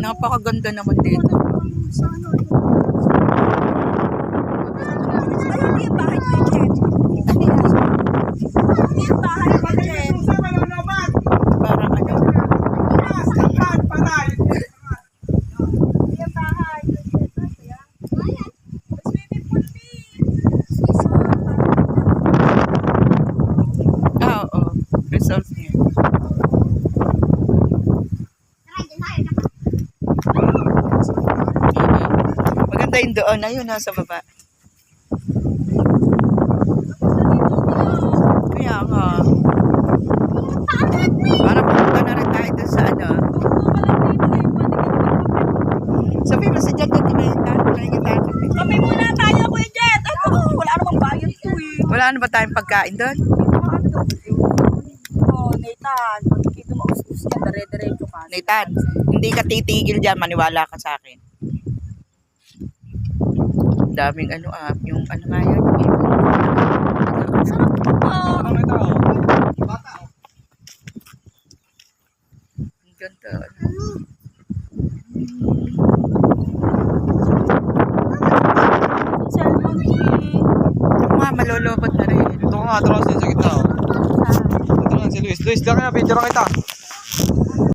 Napakaganda naman dito. Ay, yung bahay ko, Jen. Yung bahay ko, Jen. Parang ano. Yung bahay ko, Jen. Swimming pool, Oo. Resort niya. Maganda yung doon. Ayun, nasa baba. Kaya nga. Parang pumunta na rin tayo dun sa ano. Sabi mo si Jet yung timayitan. Kape muna tayo, Kuya Jet. Ano? Wala namang bayad to eh. Wala na ba tayong pagkain doon? Oh, Nathan. Pag dito maustos yan, dire-diretso ka. Nathan, hindi ka titigil dyan. Maniwala ka sa akin. Daming ano yung ano nga yan. Sarap po. Ang ganda. Salmon tea. Mga malolobot na rin. Ito nga, atras din sa gitna. Ito nga si Luis. Luis, lang na, picture kita.